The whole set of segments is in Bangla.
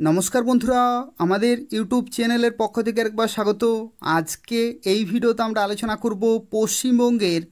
নমস্কার বন্ধুরা, আমাদের ইউটিউব চ্যানেলের পক্ষ থেকে একবার স্বাগত। আজকে এই ভিডিওতে আমরা আলোচনা করব পশ্চিমবঙ্গের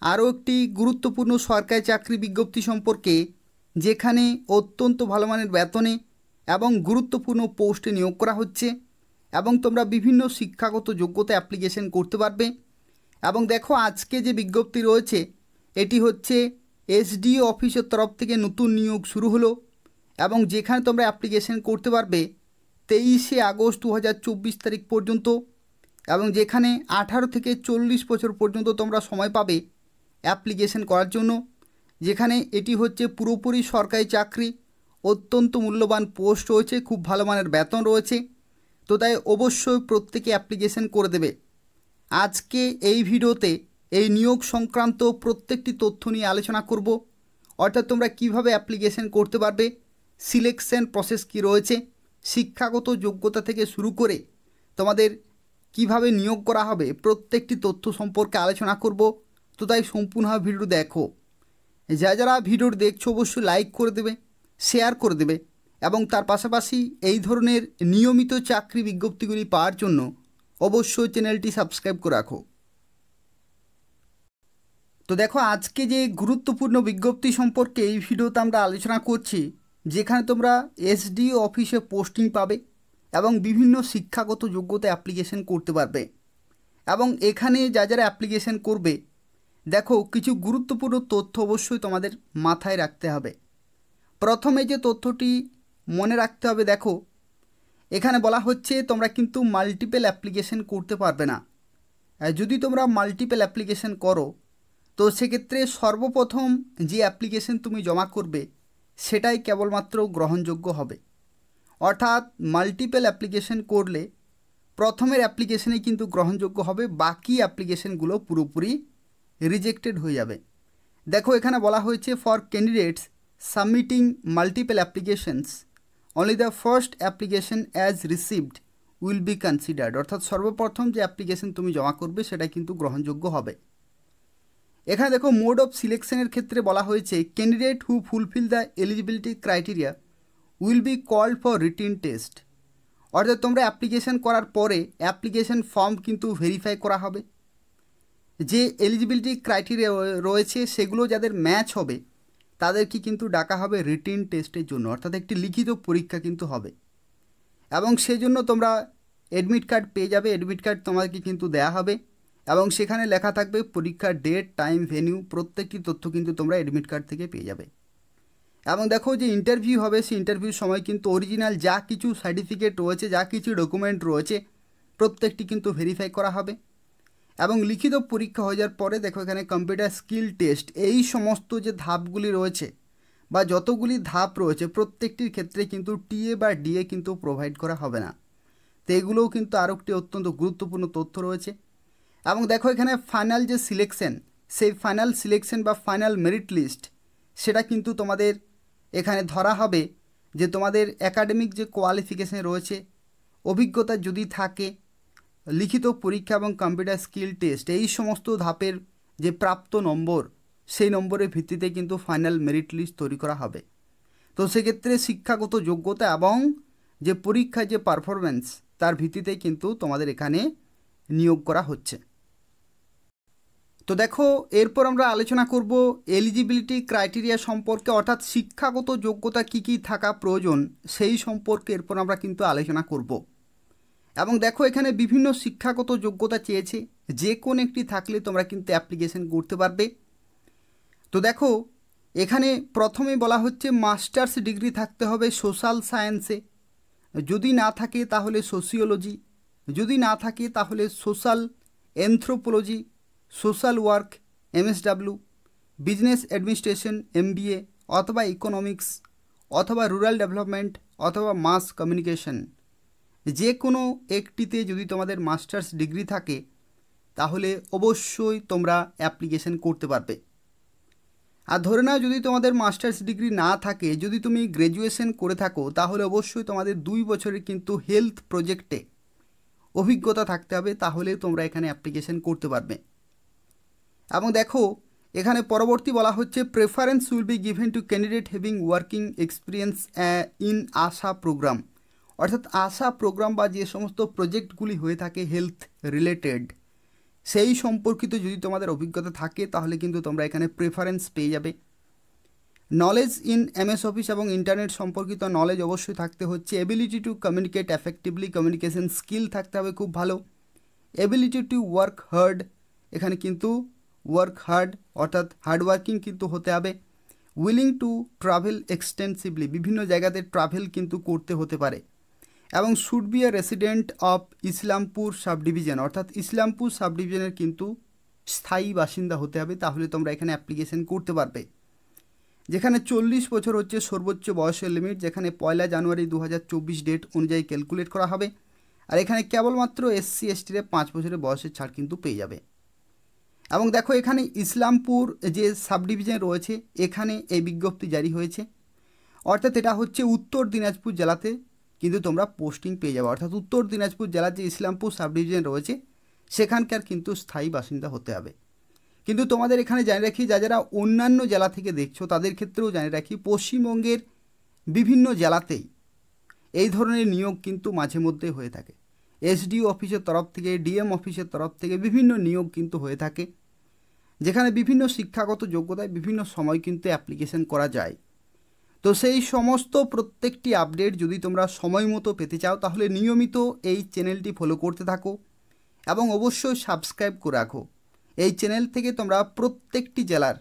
আরও একটি গুরুত্বপূর্ণ সরকারি চাকরি বিজ্ঞপ্তি সম্পর্কে, যেখানে অত্যন্ত ভালো মানের বেতনে এবং গুরুত্বপূর্ণ পোস্টে নিয়োগ করা হচ্ছে এবং তোমরা বিভিন্ন শিক্ষাগত যোগ্যতা অ্যাপ্লিকেশন করতে পারবে। এবং দেখো, আজকে যে বিজ্ঞপ্তি রয়েছে এটি হচ্ছে এসডিও অফিসের তরফ থেকে নতুন নিয়োগ শুরু হলো এবং যেখানে তোমরা অ্যাপ্লিকেশন করতে পারবে 23শে আগস্ট 2024 তারিখ পর্যন্ত, এবং যেখানে 18 থেকে 40 বছর পর্যন্ত তোমরা সময় পাবে অ্যাপ্লিকেশন করার জন্য। যেখানে এটি হচ্ছে পুরোপুরি সরকারি চাকরি, অত্যন্ত মূল্যবান পোস্ট রয়েছে, খুব ভালো মানের বেতন রয়েছে। তো তাই অবশ্যই প্রত্যেকে অ্যাপ্লিকেশন করে দেবে। আজকে এই ভিডিওতে এই নিয়োগ সংক্রান্ত প্রত্যেকটি তথ্য নিয়ে আলোচনা করব, অর্থাৎ তোমরা কিভাবে অ্যাপ্লিকেশন করতে পারবে, সিলেকশন প্রসেস কী রয়েছে, শিক্ষাগত যোগ্যতা থেকে শুরু করে তোমাদের কিভাবে নিয়োগ করা হবে, প্রত্যেকটি তথ্য সম্পর্কে আলোচনা করব। তো তাই সম্পূর্ণভাবে ভিডিও দেখো। যারা ভিডিওটি দেখছো অবশ্যই লাইক করে দেবে, শেয়ার করে দেবে এবং তার পাশাপাশি এই ধরনের নিয়মিত চাকরি বিজ্ঞপ্তিগুলি পাওয়ার জন্য অবশ্যই চ্যানেলটি সাবস্ক্রাইব করে রাখো। তো দেখো, আজকে যে গুরুত্বপূর্ণ বিজ্ঞপ্তি সম্পর্কে এই ভিডিওতে আমরা আলোচনা করছি, যেখানে তোমরা এসডিও অফিসে পোস্টিং পাবে এবং বিভিন্ন শিক্ষাগত যোগ্যতা অ্যাপ্লিকেশন করতে পারবে। এবং এখানে যারা অ্যাপ্লিকেশন করবে, দেখো কিছু গুরুত্বপূর্ণ তথ্য অবশ্যই তোমাদের মাথায় রাখতে হবে। প্রথমে যে তথ্যটি মনে রাখতে হবে, দেখো এখানে বলা হচ্ছে তোমরা কিন্তু মাল্টিপল অ্যাপ্লিকেশন করতে পারবে না। যদি তোমরা মাল্টিপল অ্যাপ্লিকেশন করো তো সেক্ষেত্রে সর্বপ্রথম যে অ্যাপ্লিকেশন তুমি জমা করবে সেটাই কেবলমাত্র গ্রহণযোগ্য হবে। অর্থাৎ মাল্টিপল অ্যাপ্লিকেশন করলে প্রথমের অ্যাপ্লিকেশনেই কিন্তু গ্রহণযোগ্য হবে, বাকি অ্যাপ্লিকেশনগুলো পুরোপুরি রিজেক্টেড হয়ে যাবে। দেখো এখানে বলা হয়েছে for candidates submitting multiple applications only the first application as received will be considered. অর্থাৎ সর্বপ্রথম যে অ্যাপ্লিকেশন তুমি জমা করবে সেটা কিন্তু গ্রহণযোগ্য হবে। এখানে দেখো মোড অফ সিলেকশনের ক্ষেত্রে বলা হয়েছে candidate who fulfil the eligibility criteria will be called for written test. অর্থাৎ তোমরা অ্যাপ্লিকেশন করার পরে অ্যাপ্লিকেশন ফর্ম কিন্তু ভেরিফাই করা হবে। যে এলিজিবিলিটি ক্রাইটেরিয়া রয়েছে সেগুলো যাদের ম্যাচ হবে তাদেরকে কিন্তু ডাকা হবে রিটিন টেস্টের জন্য, অর্থাৎ একটি লিখিত পরীক্ষা কিন্তু হবে। এবং সেজন্য তোমরা অ্যাডমিট কার্ড পেয়ে যাবে, অ্যাডমিট কার্ড তোমাদেরকে কিন্তু দেওয়া হবে এবং সেখানে লেখা থাকবে পরীক্ষার ডেট, টাইম, ভেন্যু, প্রত্যেকটি তথ্য কিন্তু তোমরা অ্যাডমিট কার্ড থেকে পেয়ে যাবে। এবং দেখো যে ইন্টারভিউ হবে সেই ইন্টারভিউর সময় কিন্তু অরিজিনাল যা কিছু সার্টিফিকেট রয়েছে, যা কিছু ডকুমেন্ট রয়েছে প্রত্যেকটি কিন্তু ভেরিফাই করা হবে। এবং লিখিত পরীক্ষা হয়ে যাওয়ার পরে দেখো এখানে কম্পিউটার স্কিল টেস্ট, এই সমস্ত যে ধাপগুলি রয়েছে বা যতগুলি ধাপ রয়েছে প্রত্যেকটির ক্ষেত্রে কিন্তু টিএ বা ডিএ কিন্তু প্রোভাইড করা হবে না। তো এগুলোও কিন্তু আরও একটি অত্যন্ত গুরুত্বপূর্ণ তথ্য রয়েছে। এবং দেখো এখানে ফাইনাল যে সিলেকশন, সেই ফাইনাল সিলেকশন বা ফাইনাল মেরিট লিস্ট সেটা কিন্তু তোমাদের এখানে ধরা হবে যে তোমাদের একাডেমিক যে কোয়ালিফিকেশান রয়েছে, অভিজ্ঞতা যদি থাকে, লিখিত পরীক্ষা এবং কম্পিউটার স্কিল টেস্ট, এই সমস্ত ধাপের যে প্রাপ্ত নম্বর সেই নম্বরের ভিত্তিতে কিন্তু ফাইনাল মেরিট লিস্ট তৈরি করা হবে। তো সেক্ষেত্রে শিক্ষাগত যোগ্যতা এবং যে পরীক্ষায় যে পারফরমেন্স তার ভিত্তিতে কিন্তু তোমাদের এখানে নিয়োগ করা হচ্ছে। তো দেখো এরপর আমরা আলোচনা করব এলিজিবিলিটি ক্রাইটেরিয়া সম্পর্কে, অর্থাৎ শিক্ষাগত যোগ্যতা কী কী থাকা প্রয়োজন সেই সম্পর্কে এরপর আমরা কিন্তু আলোচনা করব। এবং দেখো এখানে বিভিন্ন শিক্ষাগত যোগ্যতা চেয়েছে, যে কোনো একটি থাকলে তোমরা কিন্তু অ্যাপ্লিকেশন করতে পারবে। তো দেখো এখানে প্রথমে বলা হচ্ছে মাস্টার্স ডিগ্রি থাকতে হবে সোশ্যাল সায়েন্সে, যদি না থাকে তাহলে সোশিওলজি, যদি না থাকে তাহলে social anthropology, social work MSW, business administration MBA অথবা ইকোনমিক্স অথবা রুরাল ডেভেলপমেন্ট অথবা মাস কমিউনিকেশন, যে কোনো একটিতে যদি তোমাদের মাস্টার্স ডিগ্রি থাকে তাহলে অবশ্যই তোমরা অ্যাপ্লিকেশন করতে পারবে। আর ধরে নাও যদি তোমাদের মাস্টার্স ডিগ্রি না থাকে, যদি তুমি গ্র্যাজুয়েশন করে থাকো তাহলে অবশ্যই তোমাদের 2 বছরের কিন্তু হেলথ প্রজেক্টে অভিজ্ঞতা থাকতে হবে, তাহলে তোমরা এখানে অ্যাপ্লিকেশন করতে পারবে। এবং দেখো এখানে পরবর্তী বলা হচ্ছে preference will be given to candidate having working experience in ASHA programme অর্থাৎ আশা প্রোগ্রাম বা যে সমস্ত প্রজেক্টগুলি হয়ে থাকে হেলথ রিলেটেড, সেই সম্পর্কিত যদি তোমাদের অভিজ্ঞতা থাকে তাহলে কিন্তু তোমরা এখানে প্রেফারেন্স পেয়ে যাবে। নলেজ ইন এমএস অফিস এবং ইন্টারনেট সম্পর্কিত নলেজ অবশ্যই থাকতে হচ্ছে। Ability to communicate effectively, communication skill থাকতে হবে খুব ভালো। এবিলিটি টু ওয়ার্ক হার্ড, এখানে কিন্তু ওয়ার্ক হার্ড অর্থাৎ হার্ডওয়ার্কিং কিন্তু হতে হবে। উইলিং টু ট্রাভেল এক্সটেন্সিভলি, বিভিন্ন জায়গাতে ট্রাভেল কিন্তু করতে হতে পারে। এবং should B A resident of Islampur sub division, অর্থাৎ ইসলামপুর সাব ডিভিশনের কিন্তু স্থায়ী বাসিন্দা হতে হবে, তাহলে তোমরা এখানে অ্যাপ্লিকেশন করতে পারবে। যেখানে 40 বছর হচ্ছে সর্বোচ্চ বয়সের লিমিট, যেখানে 1 জানুয়ারি 2024 ডেট অনুযায়ী ক্যালকুলেট করা হবে। আর এখানে কেবলমাত্র SC STর 5 বছরের বয়সের ছাড় কিন্তু পেয়ে যাবে। এবং দেখো এখানে ইসলামপুর যে সাব ডিভিশন রয়েছে এখানে এই বিজ্ঞপ্তি জারি হয়েছে, অর্থাৎ এটা হচ্ছে উত্তর দিনাজপুর জেলাতে কিন্তু তোমরা পোস্টিং পেয়ে যাবে। অর্থাৎ উত্তর দিনাজপুর জেলার যে ইসলামপুর সাব ডিভিশন রয়েছে সেখানকার কিন্তু স্থায়ী বাসিন্দা হতে হবে। কিন্তু তোমাদের এখানে জানিয়ে রাখি, যারা অন্যান্য জেলা থেকে দেখছো তাদের ক্ষেত্রেও জানিয়ে রাখি, পশ্চিমবঙ্গের বিভিন্ন জেলাতেই এই ধরনের নিয়োগ কিন্তু মাঝে মধ্যে হয়ে থাকে। SDO অফিসের তরফ থেকে, DM অফিসের তরফ থেকে বিভিন্ন নিয়োগ কিন্তু হয়ে থাকে, যেখানে বিভিন্ন শিক্ষাগত যোগ্যতায় বিভিন্ন সময় কিন্তু অ্যাপ্লিকেশন করা যায়। তো সেই সমস্ত প্রত্যেকটি আপডেট যদি তোমরা সময় মতো পেতে চাও তাহলে নিয়মিত এই চ্যানেলটি ফলো করতে থাকো এবং অবশ্যই সাবস্ক্রাইব করে রাখো। এই চ্যানেল থেকে তোমরা প্রত্যেকটি জেলার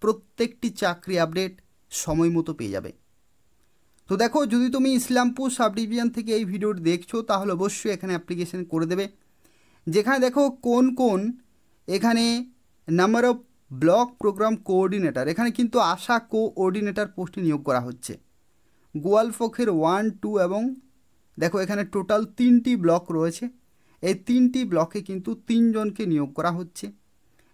প্রত্যেকটি চাকরি আপডেট সময় মতো পেয়ে যাবে। তো দেখো, যদি তুমি ইসলামপুর সাব ডিভিশন থেকে এই ভিডিওটি দেখছো তাহলে অবশ্যই এখানে অ্যাপ্লিকেশন করে দেবে। যেখানে দেখো কোন কোন এখানে number of block programme coordinator, এখানে কিন্তু আশা কোঅর্ডিনেটর পোস্টে নিয়োগ করা হচ্ছে। গোয়ালফোকের 1, 2 এবং দেখো এখানে টোটাল 3টি ব্লক রয়েছে। এই 3টি ব্লকে কিন্তু 3 জনকে নিয়োগ করা হচ্ছে,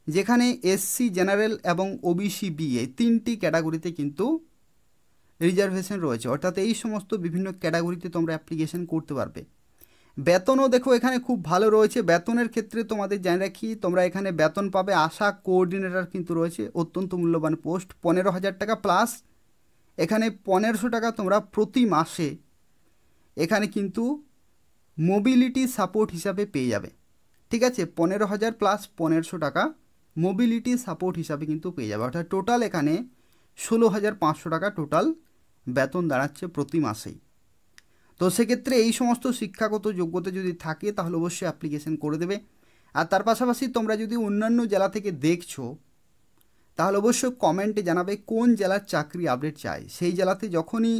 যেখানে SC জেনারেল এবং OBC B এই 3টি ক্যাটাগরিতে কিন্তু রিজার্ভেশন রয়েছে। অর্থাৎ এই সমস্ত বিভিন্ন ক্যাটাগরিতে তোমরা অ্যাপ্লিকেশন করতে পারবে। বেতনও দেখো এখানে খুব ভালো রয়েছে। বেতনের ক্ষেত্রে তোমাদের জানিয়ে রাখি, তোমরা এখানে বেতন পাবে, আশা কোঅর্ডিনেটর কিন্তু রয়েছে, অত্যন্ত মূল্যবান পোস্ট, 15,000 টাকা প্লাস এখানে 1500 টাকা তোমরা প্রতি মাসে এখানে কিন্তু মোবিলিটি সাপোর্ট হিসাবে পেয়ে যাবে। ঠিক আছে, 15,000 প্লাস 1500 টাকা মোবিলিটি সাপোর্ট হিসাবে কিন্তু পেয়ে যাবে। অর্থাৎ টোটাল এখানে 16,500 টাকা টোটাল বেতন দাঁড়াচ্ছে প্রতি মাসেই। তো সেক্ষেত্রে এই সমস্ত শিক্ষাগত যোগ্যতা যদি থাকে তাহলে অবশ্যই অ্যাপ্লিকেশন করে দেবে। আর তার পাশাপাশি তোমরা যদি অন্যান্য জেলা থেকে দেখছো তাহলে অবশ্যই কমেন্টে জানাবে কোন জেলার চাকরি আপডেট চাই। সেই জেলাতে যখনই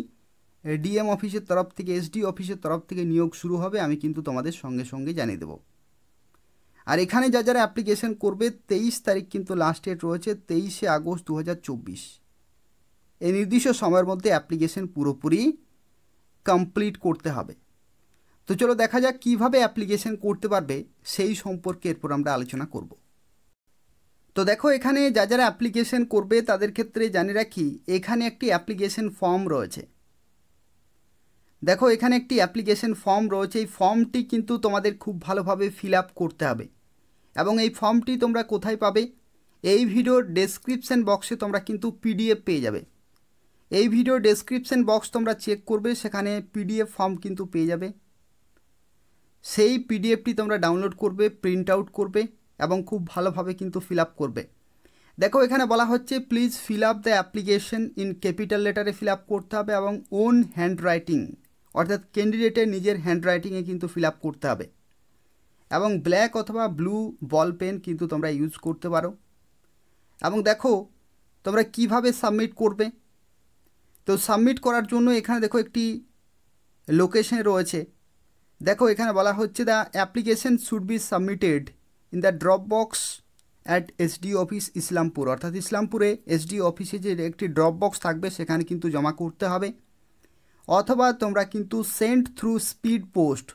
DM অফিসের তরফ থেকে, SDO অফিসের তরফ থেকে নিয়োগ শুরু হবে আমি কিন্তু তোমাদের সঙ্গে সঙ্গে জানিয়ে দেবো। আর এখানে যারা অ্যাপ্লিকেশন করবে 23 তারিখ কিন্তু লাস্ট ডেট রয়েছে, 23শে আগস্ট 2024। এই নির্দিষ্ট সময়ের মধ্যে অ্যাপ্লিকেশন পুরোপুরি কমপ্লিট করতে হবে। তো চলো দেখা যাক কীভাবে অ্যাপ্লিকেশন করতে পারবে সেই সম্পর্কে এরপর আমরা আলোচনা করব। তো দেখো এখানে যারা অ্যাপ্লিকেশন করবে তাদের ক্ষেত্রে জানিয়ে রাখি, এখানে একটি অ্যাপ্লিকেশন ফর্ম রয়েছে। দেখো এখানে একটি অ্যাপ্লিকেশন ফর্ম রয়েছে, এই ফর্মটি কিন্তু তোমাদের খুব ভালোভাবে ফিল আপ করতে হবে। এবং এই ফর্মটি তোমরা কোথায় পাবে? এই ভিডিওর ডেসক্রিপশন বক্সে তোমরা কিন্তু PDF পেয়ে যাবে। এই ভিডিও ডেসক্রিপশন বক্স তোমরা চেক করবে, সেখানে PDF ফর্ম কিন্তু পেয়ে যাবে। সেই PDFটি তোমরা ডাউনলোড করবে, প্রিন্ট আউট করবে এবং খুব ভালোভাবে কিন্তু ফিল আপ করবে। দেখো এখানে বলা হচ্ছে please fill up the application in capital লেটারে ফিল আপ করতে হবে এবং ওন হ্যান্ড রাইটিং, অর্থাৎ ক্যান্ডিডেটের নিজের হ্যান্ড রাইটিংয়ে কিন্তু ফিল আপ করতে হবে। এবং ব্ল্যাক অথবা ব্লু বল পেন কিন্তু তোমরা ইউজ করতে পারো। এবং দেখো তোমরা কিভাবে সাবমিট করবে। তো সাবমিট করার জন্য এখানে দেখো একটি লোকেশন রয়েছে। দেখো এখানে বলা হচ্ছে the application should be submitted in the drop box at SDO office Islampur, অর্থাৎ ইসলামপুরে SDO অফিসে যে একটি ড্রপ বক্স থাকবে সেখানে কিন্তু জমা করতে হবে। অথবা তোমরা কিন্তু সেন্ড থ্রু স্পিড পোস্ট,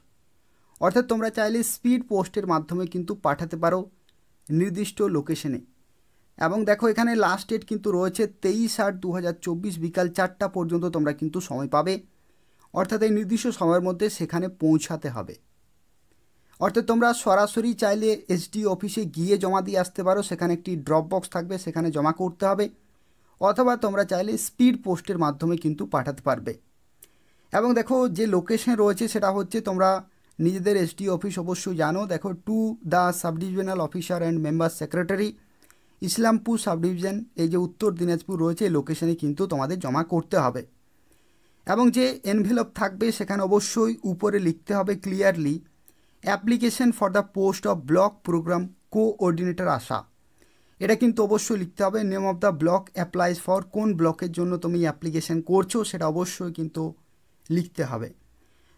অর্থাৎ তোমরা চাইলে স্পিড পোস্টের মাধ্যমে কিন্তু পাঠাতে পারো নির্দিষ্ট লোকেশনে। এবং দেখো এখানে লাস্ট ডেট কিন্তু রয়েছে 23/8/2024 বিকাল 4টা পর্যন্ত তোমরা কিন্তু সময় পাবে। অর্থাৎ এই নির্দিষ্ট সময়ের মধ্যে সেখানে পৌঁছাতে হবে। অর্থাৎ তোমরা সরাসরি চাইলে SDO অফিসে গিয়ে জমা দিয়ে আসতে পারো, সেখানে একটি ড্রপ বক্স থাকবে সেখানে জমা করতে হবে। অথবা তোমরা চাইলে স্পিড পোস্টের মাধ্যমে কিন্তু পাঠাতে পারবে। এবং দেখো যে লোকেশন রয়েছে সেটা হচ্ছে, তোমরা নিজেদের এসডিও অফিস অবশ্যই জানো, দেখো to the sub divisional officer and member secretary, Islampur sub division, এই যে উত্তর দিনাজপুর রয়েছে এই লোকেশনে কিন্তু তোমাদের জমা করতে হবে। এবং যে এনভেলপ থাকবে সেখানে অবশ্যই উপরে লিখতে হবে clearly application for the post of block programme coordinator ASHA. এটা কিন্তু অবশ্যই লিখতে হবে। Name of the block applies for, কোন ব্লকের জন্য তুমি অ্যাপ্লিকেশন করছো সেটা অবশ্যই কিন্তু লিখতে হবে।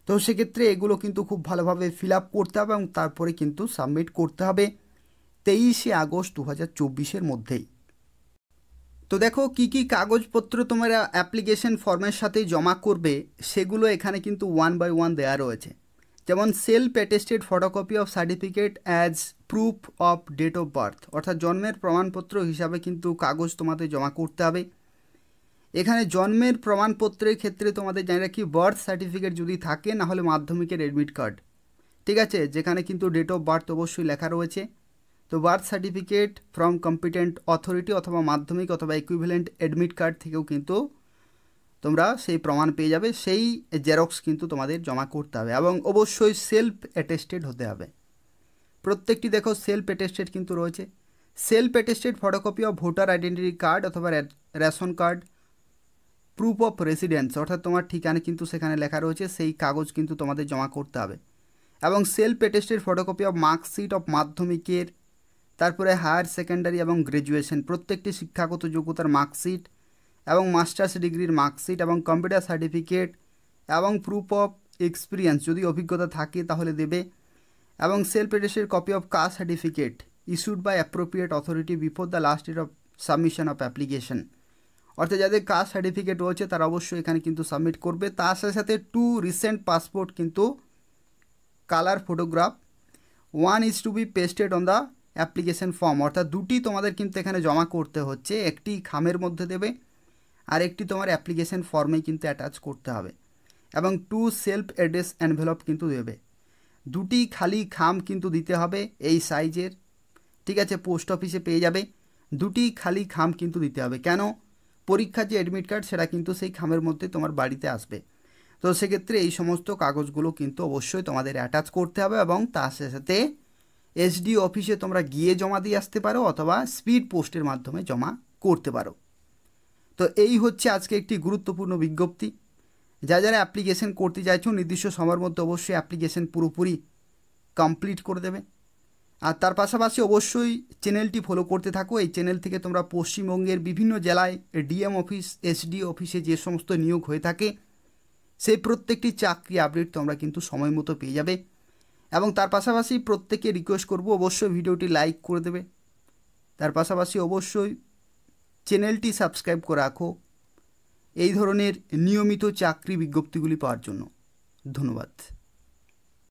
তো সেক্ষেত্রে এগুলো কিন্তু খুব ভালোভাবে ফিল আপ করতে হবে এবং তারপরে কিন্তু সাবমিট করতে হবে 23শে আগস্ট 2024-এর মধ্যেই। তো দেখো কি কি কাগজপত্র তোমরা অ্যাপ্লিকেশন ফর্মের সাথে জমা করবে সেগুলো এখানে কিন্তু 1 বাই 1 দেওয়া রয়েছে। যেমন self attested photocopy of certificate as proof of date of birth, অর্থাৎ জন্মের প্রমাণপত্র হিসাবে কিন্তু কাগজ তোমাদের জমা করতে হবে। এখানে জন্মের প্রমাণপত্রের ক্ষেত্রে তোমাদের জানি রাখি বার্থ সার্টিফিকেট যদি থাকে, না হলে মাধ্যমিকের অ্যাডমিট কার্ড, ঠিক আছে, যেখানে কিন্তু ডেট অফ বার্থ অবশ্যই লেখা রয়েছে। তো birth certificate from competent authority অথবা মাধ্যমিক অথবা ইকুইভ্যালেন্ট অ্যাডমিট কার্ড থেকেও কিন্তু তোমরা সেই প্রমাণ পেয়ে যাবে, সেই জেরক্স কিন্তু তোমাদের জমা করতে হবে এবং অবশ্যই সেলফ অ্যাটেস্টেড হতে হবে। প্রত্যেকটি দেখো সেলফ অ্যাটেস্টেড কিন্তু রয়েছে। Self attested photocopy of voter identity card অথবা ration card, proof of residence, অর্থাৎ তোমার ঠিকানা কিন্তু সেখানে লেখা রয়েছে, সেই কাগজ কিন্তু তোমাদের জমা করতে হবে। এবং self attested photocopy of marksheet of মাধ্যমিকের, তারপরে হায়ার সেকেন্ডারি এবং গ্র্যাজুয়েশন প্রত্যেকটি শিক্ষাগত যোগ্যতার মার্কশিট এবং মাস্টার্স ডিগ্রির মার্কশিট এবং কম্পিউটার সার্টিফিকেট এবং প্রুফ অফ এক্সপিরিয়েন্স, যদি অভিজ্ঞতা থাকে তাহলে দেবে। এবং self attested copy of caste certificate issued by appropriate authority before the last date of submission of application, অর্থাৎ যাদের কাস্ট সার্টিফিকেট রয়েছে তারা অবশ্যই এখানে কিন্তু সাবমিট করবে। তার সাথে সাথে 2 রিসেন্ট পাসপোর্ট কিন্তু colour photograph 1 is to be pasted on the application form, অর্থাৎ দুটি তোমাদের কিন্তু এখানে জমা করতে হচ্ছে, একটি খামের মধ্যে দেবে আর একটি তোমার অ্যাপ্লিকেশন ফর্মে কিন্তু অ্যাটাচ করতে হবে। এবং 2 সেলফ অ্যাড্রেস এনভেলপ কিন্তু দেবে, দুটি খালি খাম কিন্তু দিতে হবে এই সাইজের, ঠিক আছে, পোস্ট অফিসে পেয়ে যাবে। দুটি খালি খাম কিন্তু দিতে হবে, কেন, পরীক্ষার যে অ্যাডমিট কার্ড সেটা কিন্তু সেই খামের মধ্যে তোমার বাড়িতে আসবে। তো সেক্ষেত্রে এই সমস্ত কাগজগুলো কিন্তু অবশ্যই তোমাদের অ্যাটাচ করতে হবে এবং তার সাথে এসডিও অফিসে তোমরা গিয়ে জমা দিয়ে আসতে পারো অথবা স্পিড পোস্টের মাধ্যমে জমা করতে পারো। তো এই হচ্ছে আজকে একটি গুরুত্বপূর্ণ বিজ্ঞপ্তি। যারা অ্যাপ্লিকেশন করতে চাইছো নির্দিষ্ট সময়ের মধ্যে অবশ্যই অ্যাপ্লিকেশন পুরোপুরি কমপ্লিট করে দেবে। আর তার পাশাপাশি অবশ্যই চ্যানেলটি ফলো করতে থাকো। এই চ্যানেল থেকে তোমরা পশ্চিমবঙ্গের বিভিন্ন জেলায় ডিএম অফিস, এসডিও অফিসে যে সমস্ত নিয়োগ হয়ে থাকে সেই প্রত্যেকটি চাকরি আপডেট তোমরা কিন্তু সময় মতো পেয়ে যাবে। এবং তার পাশাপাশি প্রত্যেকে রিকোয়েস্ট করব অবশ্যই ভিডিওটি লাইক করে দেবে, তার পাশাপাশি অবশ্যই চ্যানেলটি সাবস্ক্রাইব করে রাখো এই ধরনের নিয়মিত চাকরি বিজ্ঞপ্তিগুলি পাওয়ার জন্য। ধন্যবাদ।